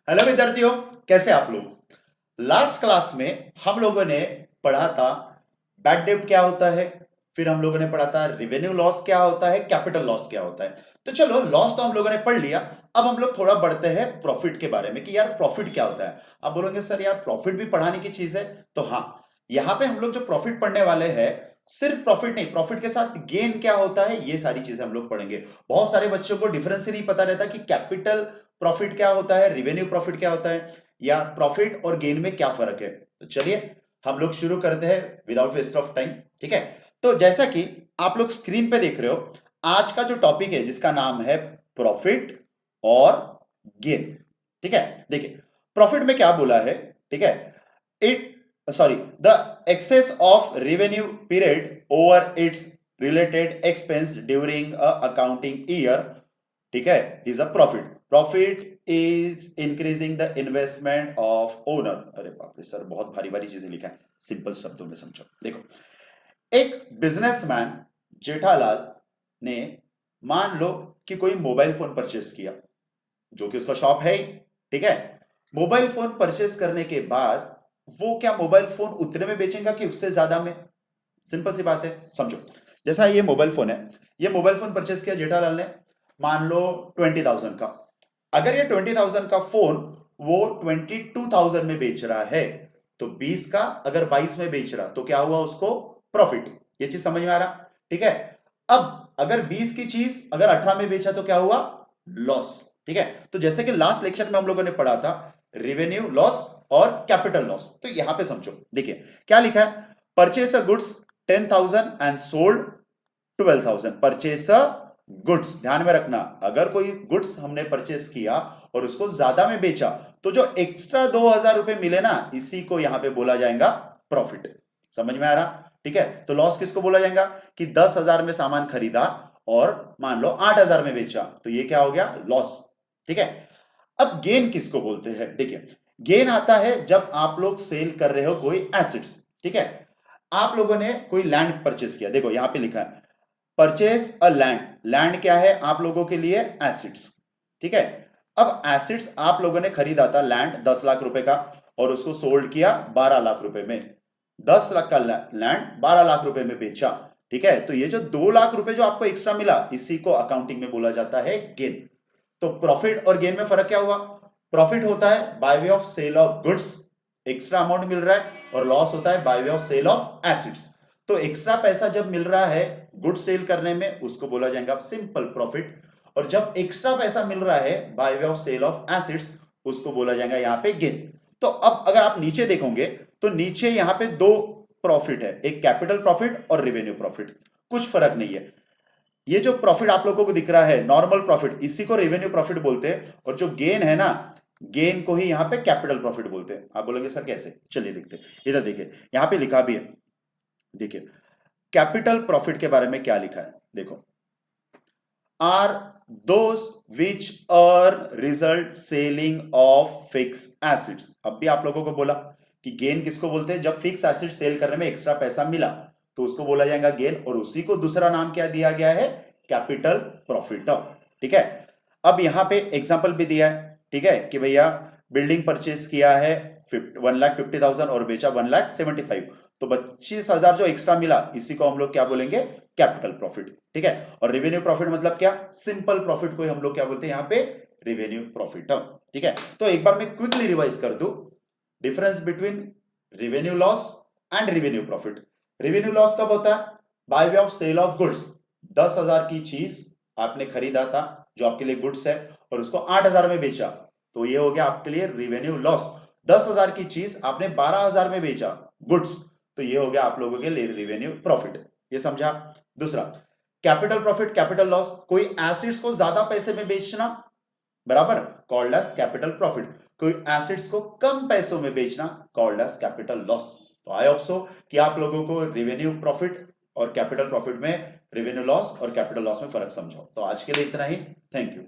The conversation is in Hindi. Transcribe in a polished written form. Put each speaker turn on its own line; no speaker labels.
हेलो विद्यार्थियों, कैसे आप लोग। लास्ट क्लास में हम लोगों ने पढ़ा था बैड डेब्ट क्या होता है। फिर हम लोगों ने पढ़ा था रिवेन्यू लॉस क्या होता है, कैपिटल लॉस क्या होता है। तो चलो, लॉस तो हम लोगों ने पढ़ लिया। अब हम लोग थोड़ा बढ़ते हैं प्रॉफिट के बारे में कि यार प्रॉफिट क्या होता है। आप बोलोगे सर यार प्रॉफिट भी पढ़ाने की चीज है। तो हाँ, यहाँ पे हम लोग जो प्रॉफिट पढ़ने वाले हैं, सिर्फ प्रॉफिट नहीं, प्रॉफिट के साथ गेन क्या होता है ये सारी चीजें हम लोग पढ़ेंगे। बहुत सारे बच्चों को डिफरेंस ही नहीं पता रहता कि कैपिटल प्रॉफिट क्या होता है, रिवेन्यू प्रॉफिट क्या होता है, या प्रॉफिट और गेन में क्या फर्क है। तो चलिए हम लोग शुरू करते हैं विदाउट वेस्ट ऑफ टाइम। ठीक है, तो जैसा कि आप लोग स्क्रीन पे देख रहे हो, आज का जो टॉपिक है जिसका नाम है प्रॉफिट और गेन। ठीक है, देखिए प्रॉफिट में क्या बोला है। ठीक है, it sorry the excess of revenue period over its related expense during a accounting year, ठीक है, is a profit. Profit is increasing the investment of owner. अरे बाप रे सर, बहुत भारी भारी चीजें लिखा है, सिंपल शब्दों में समझो। देखो, एक बिजनेसमैन जेठालाल ने मान लो कि कोई मोबाइल फोन परचेस किया, जो कि उसका शॉप है ही। ठीक है, मोबाइल फोन परचेस करने के बाद वो क्या मोबाइल फोन उतने में बेचेगा कि उससे ज्यादा में। सिंपल सी बात है, समझो। जैसा ये मोबाइल फोन है, ये मोबाइल फोन परचेस किया जेठालाल ने, मान लो 20,000 का। अगर ये 20,000 का फोन वो 22,000 में बेच रहा है, तो 20 का अगर 22 में बेच रहा तो क्या हुआ उसको, प्रॉफिट। ये चीज समझ में आ रहा। ठीक है, अब अगर 20 की चीज अगर 18 में बेचा तो क्या हुआ, लॉस। ठीक है, तो जैसे कि लास्ट लेक्चर में हम लोगों ने पढ़ा था रिवेन्यू लॉस और कैपिटल लॉस, तो यहां पे समझो। देखिए क्या लिखा है, purchase a goods 10,000 and sold 12,000। Purchase a goods, ध्यान में रखना, अगर कोई गुड्स हमने परचेस किया और उसको ज्यादा में बेचा, तो जो एक्स्ट्रा 2,000 रुपए मिले ना, इसी को यहां पे बोला जाएगा प्रॉफिट। समझ में आ रहा। ठीक है, तो लॉस किसको बोला जाएगा कि 10,000 में सामान खरीदा और मान लो 8,000 में बेचा, तो ये क्या हो गया, लॉस। ठीक है, अब गेन किसको बोलते हैं। देखिए, गेन आता है जब आप लोग सेल कर रहे हो कोई एसेट्स। ठीक है, आप लोगों ने कोई लैंड परचेस किया, देखो यहां पे लिखा है परचेस अ लैंड। लैंड क्या है आप लोगों के लिए, एसिड्स। ठीक है, अब एसिड्स आप लोगों ने खरीदा था लैंड 10 लाख रुपए का, और उसको सोल्ड किया 12 लाख रुपए में। 10 लाख का लैंड 12 लाख रुपए में बेचा। ठीक है, तो ये जो 2 लाख रुपए जो आपको एक्स्ट्रा मिला, इसी को अकाउंटिंग में बोला जाता है गेन। तो प्रॉफिट और गेन में फर्क क्या हुआ, प्रॉफिट होता है by way of sale of goods, extra amount मिल रहा है, और लॉस होता है by way of sale of assets. तो एक्स्ट्रा पैसा जब मिल रहा है गुड सेल करने में, उसको बोला जाएगा सिंपल प्रॉफिट। और जब एक्स्ट्रा पैसा मिल रहा है by way of sale of assets, उसको बोला जाएगा यहां पे गेन। तो अब अगर आप नीचे देखोगे, तो नीचे यहां पे दो प्रॉफिट है, एक कैपिटल प्रॉफिट और रेवेन्यू प्रॉफिट। कुछ फर्क नहीं है। ये जो प्रॉफिट आप लोगों को दिख रहा है नॉर्मल प्रॉफिट, इसी को रेवेन्यू प्रॉफिट बोलते हैं, और जो गेन है ना, गेन को ही यहां पे कैपिटल प्रॉफिट बोलते हैं। आप बोलोगे सर कैसे, चलिए देखते हैं। इधर देखिए, यहां पे लिखा भी है, देखिए कैपिटल प्रॉफिट के बारे में क्या लिखा है, देखो, are those which earn result selling of fix assets. अब भी आप लोगों को बोला कि गेन किसको बोलते हैं, जब फिक्स एसिड सेल करने में एक्स्ट्रा पैसा मिला तो उसको बोला जाएगा गेन, और उसी को दूसरा नाम क्या दिया गया है, कैपिटल प्रॉफिट। ठीक है, अब यहां पे एग्जांपल भी दिया है। ठीक है, कि भैया बिल्डिंग परचेस किया है 1,50,000 और बेचा 1,75,000, तो 25,000 जो एक्स्ट्रा मिला, इसी को हम लोग क्या बोलेंगे, कैपिटल प्रॉफिट। ठीक है, और रेवेन्यू प्रॉफिट मतलब क्या, सिंपल प्रॉफिट को हम लोग क्या बोलते हैं यहां पे, रेवेन्यू प्रॉफिट। ठीक है, तो एक बार मैं क्विकली रिवाइज कर दूं, difference between revenue loss and revenue profit. Revenue loss कब होता है, by way of sale of goods. 10,000 की चीज आपने खरीदा था जो आपके लिए गुड्स है, और उसको 8,000 में बेचा, तो ये हो गया आपके लिए रेवेन्यू लॉस। 10,000 की चीज आपने 12,000 में बेचा गुड्स, तो ये हो गया आप लोगों के लिए रेवेन्यू प्रॉफिट। ये समझा। दूसरा, कैपिटल प्रॉफिट, कैपिटल लॉस, कोई एसिड्स को ज्यादा पैसे में बेचना, बराबर, कॉल्ड एज कैपिटल प्रॉफिट। कोई एसिड्स को कम पैसों में बेचना, कॉल्ड एज कैपिटल लॉस। तो आई होप सो कि आप लोगों को रेवेन्यू प्रॉफिट और कैपिटल प्रॉफिट में, रेवेन्यू लॉस और कैपिटल लॉस में फर्क समझाओ। तो आज के लिए इतना ही, थैंक यू।